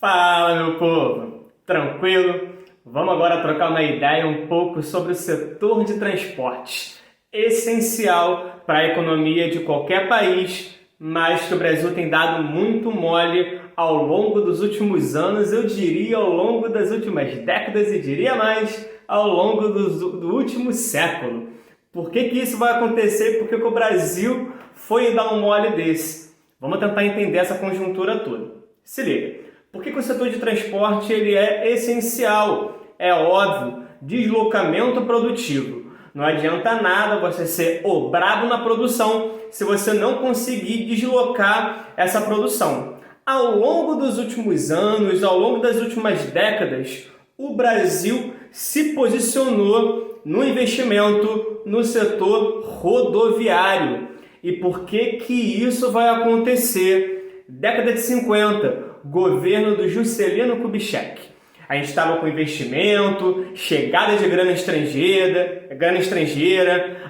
Fala, meu povo! Tranquilo? Vamos agora trocar uma ideia um pouco sobre o setor de transporte, essencial para a economia de qualquer país, mas que o Brasil tem dado muito mole ao longo dos últimos anos, eu diria ao longo das últimas décadas e diria mais, ao longo do último século. Por que isso vai acontecer? Porque o Brasil foi dar um mole desse. Vamos tentar entender essa conjuntura toda. Se liga. Por que o setor de transporte ele é essencial? É óbvio, deslocamento produtivo. Não adianta nada você ser o brabo na produção se você não conseguir deslocar essa produção. Ao longo dos últimos anos, ao longo das últimas décadas, o Brasil se posicionou no investimento no setor rodoviário. E por que isso vai acontecer? Década de 50, governo do Juscelino Kubitschek. A gente estava com investimento, chegada de grana estrangeira,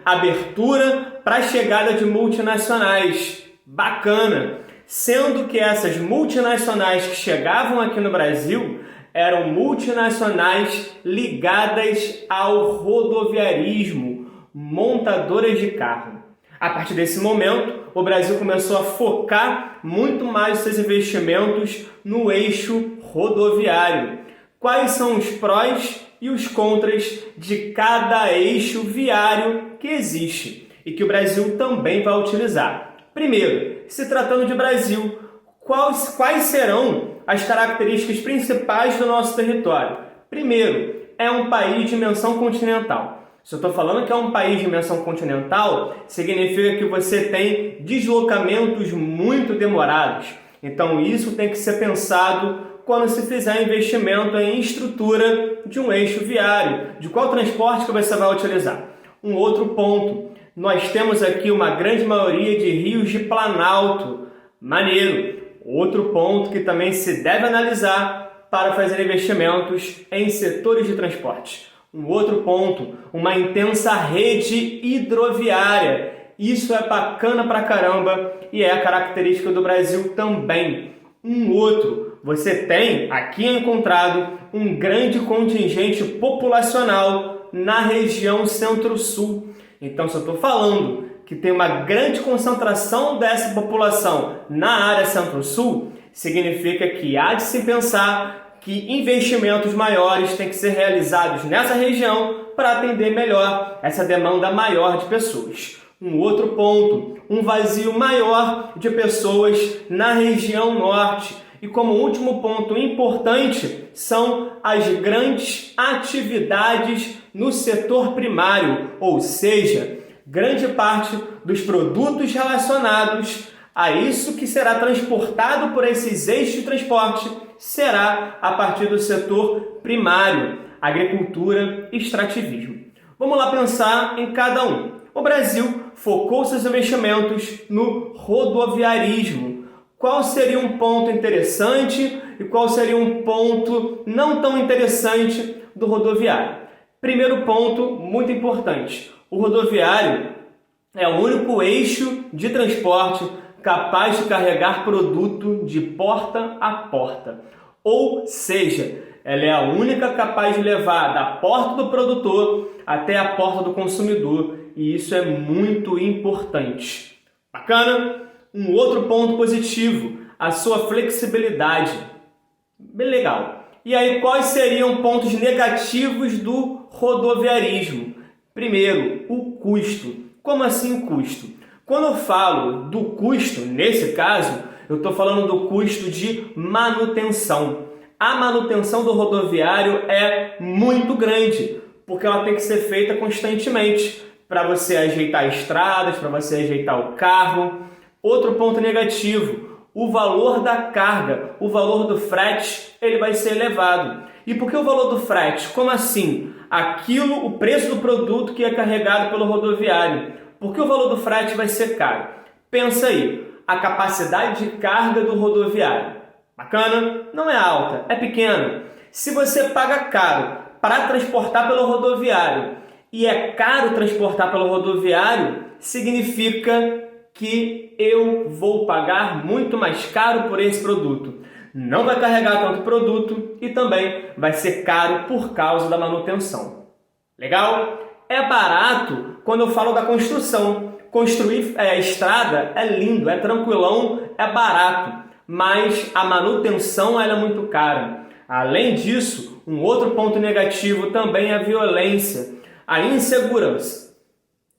abertura para a chegada de multinacionais. Bacana! Sendo que essas multinacionais que chegavam aqui no Brasil eram multinacionais ligadas ao rodoviarismo, montadoras de carro. A partir desse momento, o Brasil começou a focar muito mais seus investimentos no eixo rodoviário. Quais são os prós e os contras de cada eixo viário que existe e que o Brasil também vai utilizar? Primeiro, se tratando de Brasil, quais serão as características principais do nosso território? Primeiro, é um país de dimensão continental. Se eu estou falando que é um país de dimensão continental, significa que você tem deslocamentos muito demorados. Então isso tem que ser pensado quando se fizer investimento em estrutura de um eixo viário, de qual transporte que você vai utilizar. Um outro ponto, nós temos aqui uma grande maioria de rios de planalto. Maneiro! Outro ponto que também se deve analisar para fazer investimentos em setores de transporte. Um outro ponto, uma intensa rede hidroviária. Isso é bacana pra caramba e é a característica do Brasil também. Um outro, você tem aqui encontrado um grande contingente populacional na região Centro-Sul. Então, se eu estou falando que tem uma grande concentração dessa população na área Centro-Sul, significa que há de se pensar que investimentos maiores têm que ser realizados nessa região para atender melhor essa demanda maior de pessoas. Um outro ponto, um vazio maior de pessoas na região norte. E como último ponto importante, são as grandes atividades no setor primário, ou seja, grande parte dos produtos relacionados a isso que será transportado por esses eixos de transporte será a partir do setor primário, agricultura e extrativismo. Vamos lá pensar em cada um. O Brasil focou seus investimentos no rodoviarismo. Qual seria um ponto interessante e qual seria um ponto não tão interessante do rodoviário? Primeiro ponto, muito importante. O rodoviário é o único eixo de transporte capaz de carregar produto de porta a porta. Ou seja, ela é a única capaz de levar da porta do produtor até a porta do consumidor. E isso é muito importante. Bacana? Um outro ponto positivo, a sua flexibilidade. Bem legal. E aí, quais seriam pontos negativos do rodoviarismo? Primeiro, o custo. Como assim o custo? Quando eu falo do custo, nesse caso, eu estou falando do custo de manutenção. A manutenção do rodoviário é muito grande, porque ela tem que ser feita constantemente para você ajeitar estradas, para você ajeitar o carro. Outro ponto negativo, o valor da carga, o valor do frete, ele vai ser elevado. E por que o valor do frete? Como assim? O preço do produto que é carregado pelo rodoviário. Por que o valor do frete vai ser caro? Pensa aí, a capacidade de carga do rodoviário. Bacana? Não é alta, é pequena. Se você paga caro para transportar pelo rodoviário e é caro transportar pelo rodoviário, significa que eu vou pagar muito mais caro por esse produto. não vai carregar tanto produto e também vai ser caro por causa da manutenção. Legal? É barato quando eu falo da construção. Construir estrada é lindo, é tranquilão, é barato, mas a manutenção ela é muito cara. Além disso, um outro ponto negativo também é a violência, a insegurança.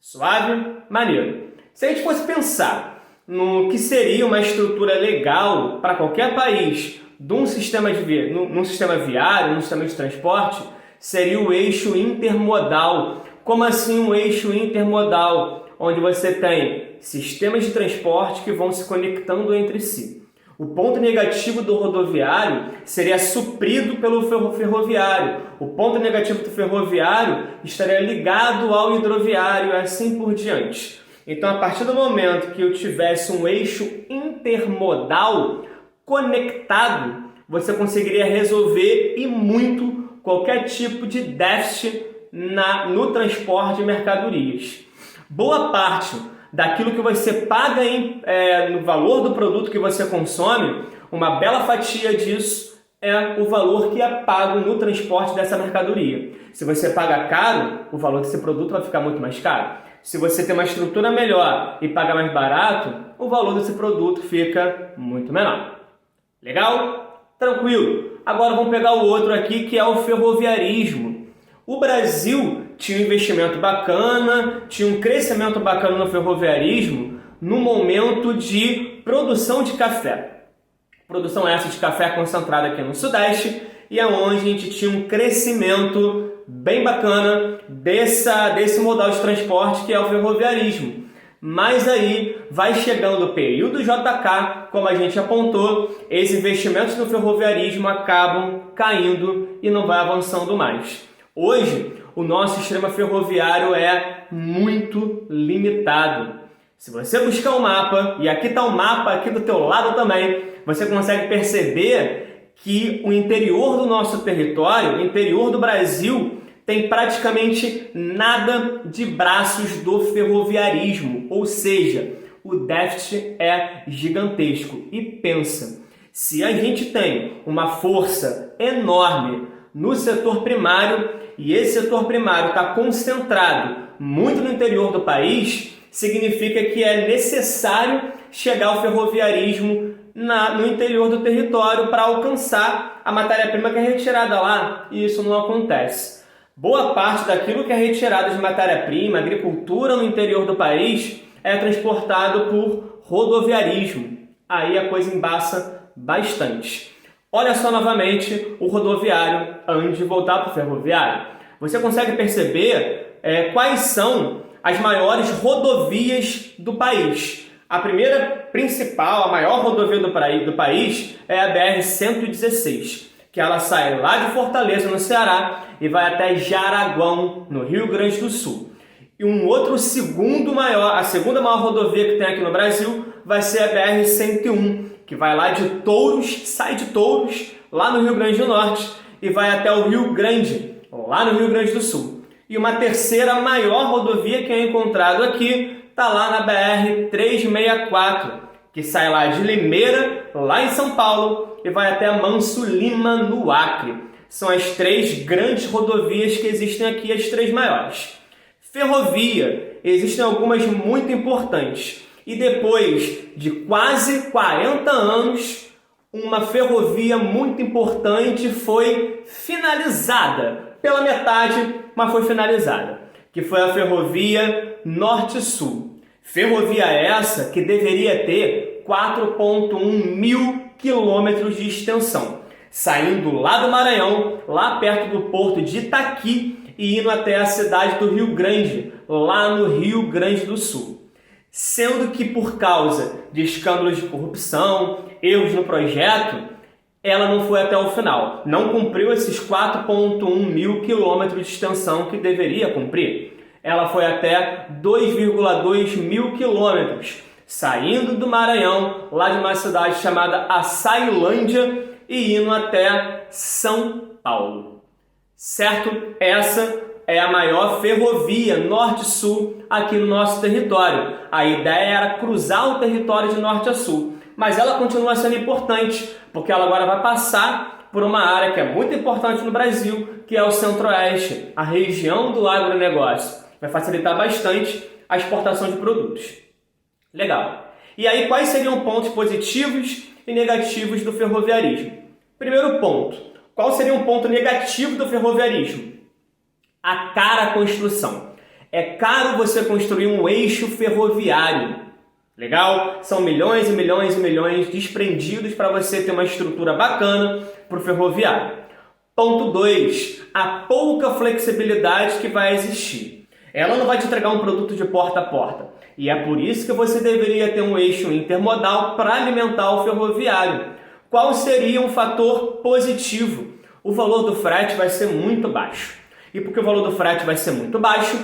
Suave? Maneiro. Se a gente fosse pensar no que seria uma estrutura legal para qualquer país, num sistema viário, num sistema de transporte, seria o eixo intermodal. Como assim um eixo intermodal? Onde você tem sistemas de transporte que vão se conectando entre si. O ponto negativo do rodoviário seria suprido pelo ferroviário. O ponto negativo do ferroviário estaria ligado ao hidroviário e assim por diante. Então, a partir do momento que eu tivesse um eixo intermodal conectado, você conseguiria resolver e muito qualquer tipo de déficit no transporte de mercadorias. Boa parte daquilo que você paga no valor do produto que você consome, uma bela fatia disso é o valor que é pago no transporte dessa mercadoria. Se você paga caro, o valor desse produto vai ficar muito mais caro. Se você tem uma estrutura melhor e paga mais barato, o valor desse produto fica muito menor. Legal? Tranquilo. Agora vamos pegar o outro aqui, que é o ferroviarismo. O Brasil tinha um investimento bacana, tinha um crescimento bacana no ferroviarismo no momento de produção de café. Produção essa de café concentrada aqui no Sudeste e é onde a gente tinha um crescimento bem bacana desse modal de transporte que é o ferroviarismo. Mas aí vai chegando o período JK, como a gente apontou, esses investimentos no ferroviarismo acabam caindo e não vai avançando mais. Hoje, o nosso sistema ferroviário é muito limitado. Se você buscar um mapa, e aqui está o mapa aqui do teu lado também, você consegue perceber que o interior do nosso território, o interior do Brasil, tem praticamente nada de braços do ferroviarismo, ou seja, o déficit é gigantesco. E pensa, se a gente tem uma força enorme no setor primário, e esse setor primário está concentrado muito no interior do país, significa que é necessário chegar ao ferroviarismo no interior do território para alcançar a matéria-prima que é retirada lá, e isso não acontece. Boa parte daquilo que é retirado de matéria-prima, agricultura no interior do país, é transportado por rodoviarismo. Aí a coisa embaça bastante. Olha só novamente o rodoviário antes de voltar para o ferroviário. Você consegue perceber quais são as maiores rodovias do país. A primeira principal, a maior rodovia do país é a BR-116, que ela sai lá de Fortaleza, no Ceará, e vai até Jaraguão, no Rio Grande do Sul. E a segunda maior rodovia que tem aqui no Brasil vai ser a BR-101, que vai lá de Touros, sai de Touros, lá no Rio Grande do Norte, e vai até o Rio Grande, lá no Rio Grande do Sul. E uma terceira maior rodovia que é encontrado aqui está lá na BR-364, que sai lá de Limeira, lá em São Paulo, e vai até Manso Lima, no Acre. São as três grandes rodovias que existem aqui, as três maiores. Ferrovia, existem algumas muito importantes. E depois de quase 40 anos, uma ferrovia muito importante foi finalizada. Pela metade, mas foi finalizada. Que foi a ferrovia Norte-Sul. Ferrovia essa que deveria ter 4,1 mil quilômetros de extensão. Saindo lá do Maranhão, lá perto do porto de Itaqui, e indo até a cidade do Rio Grande, lá no Rio Grande do Sul. Sendo que por causa de escândalos de corrupção, erros no projeto, ela não foi até o final. Não cumpriu esses 4,1 mil quilômetros de extensão que deveria cumprir. Ela foi até 2,2 mil quilômetros, saindo do Maranhão, lá de uma cidade chamada Açailândia, e indo até São Paulo. Certo? Essa é a maior ferrovia norte-sul aqui no nosso território. A ideia era cruzar o território de norte a sul, mas ela continua sendo importante, porque ela agora vai passar por uma área que é muito importante no Brasil, que é o Centro-Oeste, a região do agronegócio. Vai facilitar bastante a exportação de produtos. Legal. E aí, quais seriam pontos positivos e negativos do ferroviarismo? Primeiro ponto, qual seria um ponto negativo do ferroviarismo? A cara construção. É caro você construir um eixo ferroviário. Legal? São milhões e milhões e milhões desprendidos para você ter uma estrutura bacana para o ferroviário. Ponto 2. A pouca flexibilidade que vai existir. Ela não vai te entregar um produto de porta a porta. E é por isso que você deveria ter um eixo intermodal para alimentar o ferroviário. Qual seria um fator positivo? O valor do frete vai ser muito baixo. E por que o valor do frete vai ser muito baixo?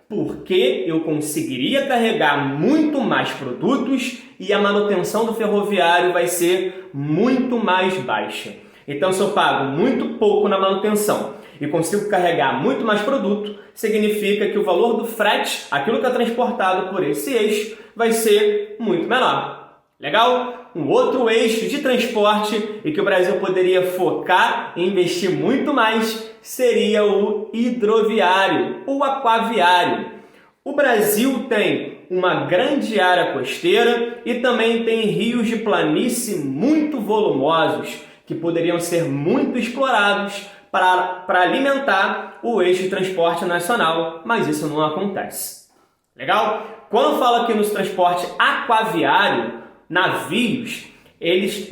Porque eu conseguiria carregar muito mais produtos e a manutenção do ferroviário vai ser muito mais baixa. Então, se eu pago muito pouco na manutenção e consigo carregar muito mais produto, significa que o valor do frete, aquilo que é transportado por esse eixo, vai ser muito menor. Legal? Um outro eixo de transporte e que o Brasil poderia focar e investir muito mais seria o hidroviário ou aquaviário. O Brasil tem uma grande área costeira e também tem rios de planície muito volumosos que poderiam ser muito explorados para alimentar o eixo de transporte nacional, mas isso não acontece. Legal? Quando eu falo aqui no transporte aquaviário, navios, eles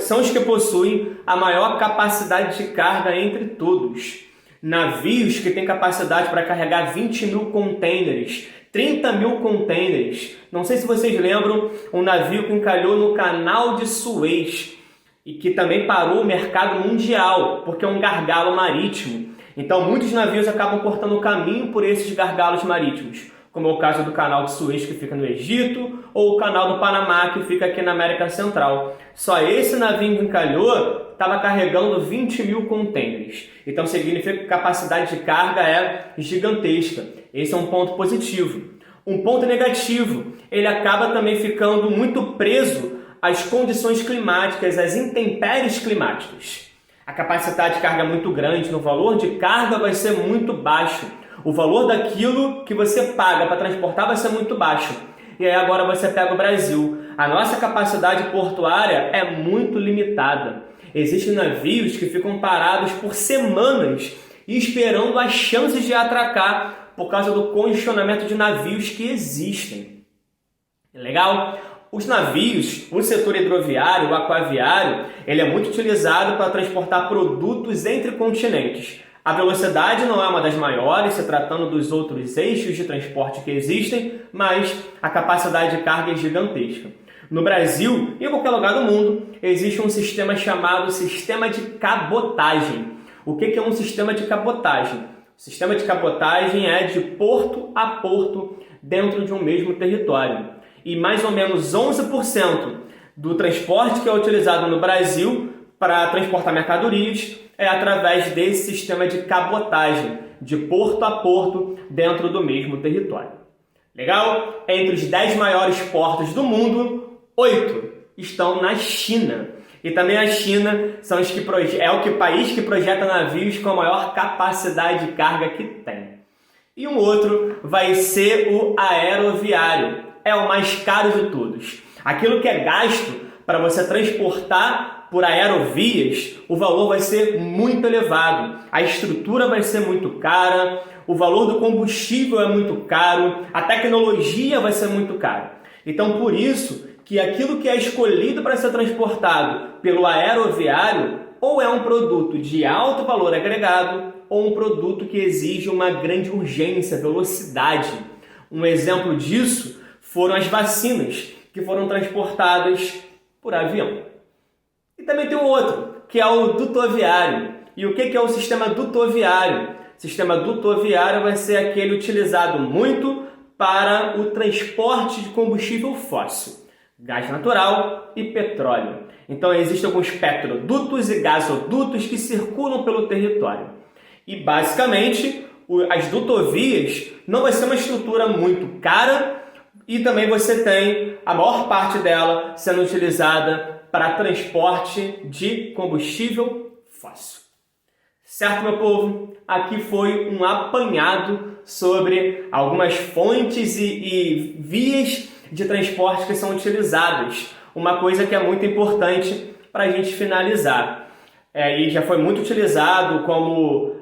são os que possuem a maior capacidade de carga entre todos. Navios que têm capacidade para carregar 20 mil contêineres, 30 mil contêineres. Não sei se vocês lembram, um navio que encalhou no canal de Suez e que também parou o mercado mundial, porque é um gargalo marítimo. Então muitos navios acabam cortando o caminho por esses gargalos marítimos, como é o caso do canal de Suez, que fica no Egito, ou o canal do Panamá, que fica aqui na América Central. Só esse navio que encalhou estava carregando 20 mil contêineres. Então significa que a capacidade de carga é gigantesca. Esse é um ponto positivo. Um ponto negativo, ele acaba também ficando muito preso às condições climáticas, às intempéries climáticas. A capacidade de carga é muito grande, o valor de carga vai ser muito baixo. O valor daquilo que você paga para transportar vai ser muito baixo. E aí agora você pega o Brasil. A nossa capacidade portuária é muito limitada. Existem navios que ficam parados por semanas esperando as chances de atracar por causa do congestionamento de navios que existem. Legal? Os navios, o setor hidroviário, o aquaviário, ele é muito utilizado para transportar produtos entre continentes. A velocidade não é uma das maiores, se tratando dos outros eixos de transporte que existem, mas a capacidade de carga é gigantesca. No Brasil e em qualquer lugar do mundo, existe um sistema chamado sistema de cabotagem. O que é um sistema de cabotagem? O sistema de cabotagem é de porto a porto dentro de um mesmo território. E mais ou menos 11% do transporte que é utilizado no Brasil para transportar mercadorias é através desse sistema de cabotagem, de porto a porto, dentro do mesmo território. Legal? Entre os 10 maiores portos do mundo, 8 estão na China. E também a China é o país que projeta navios com a maior capacidade de carga que tem. E um outro vai ser o aeroviário. É o mais caro de todos. Aquilo que é gasto para você transportar por aerovias, o valor vai ser muito elevado. A estrutura vai ser muito cara, o valor do combustível é muito caro, a tecnologia vai ser muito cara. Então, por isso que aquilo que é escolhido para ser transportado pelo aeroviário ou é um produto de alto valor agregado ou um produto que exige uma grande urgência, velocidade. Um exemplo disso foram as vacinas que foram transportadas por avião. E também tem um outro, que é o dutoviário. E o que é o sistema dutoviário? O sistema dutoviário vai ser aquele utilizado muito para o transporte de combustível fóssil, gás natural e petróleo. Então existem alguns petrodutos e gasodutos que circulam pelo território. E basicamente as dutovias não vai ser uma estrutura muito cara e também você tem a maior parte dela sendo utilizada para transporte de combustível fóssil. Certo, meu povo? Aqui foi um apanhado sobre algumas fontes e vias de transporte que são utilizadas. Uma coisa que é muito importante para a gente finalizar. E já foi muito utilizado como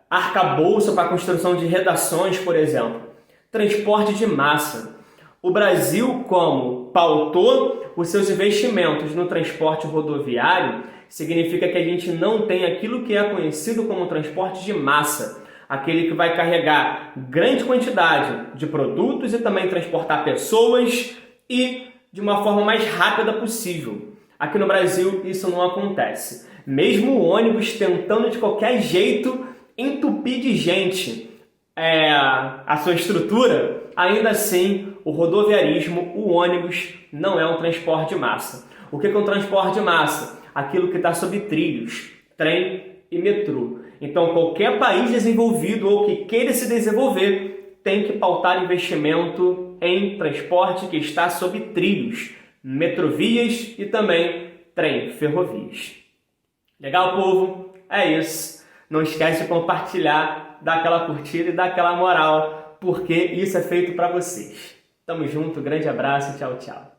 arcabouço para a construção de redações, por exemplo. Transporte de massa. O Brasil, como pautou os seus investimentos no transporte rodoviário, significa que a gente não tem aquilo que é conhecido como transporte de massa, aquele que vai carregar grande quantidade de produtos e também transportar pessoas e de uma forma mais rápida possível. Aqui no Brasil isso não acontece. Mesmo o ônibus tentando de qualquer jeito entupir de gente a sua estrutura, ainda assim o rodoviarismo, o ônibus, não é um transporte de massa. O que é um transporte de massa? Aquilo que está sob trilhos, trem e metrô. Então, qualquer país desenvolvido ou que queira se desenvolver tem que pautar investimento em transporte que está sob trilhos, metrovias e também trem, ferrovias. Legal, povo? É isso. Não esquece de compartilhar, dar aquela curtida e dar aquela moral, porque isso é feito para vocês. Tamo junto, grande abraço, tchau, tchau.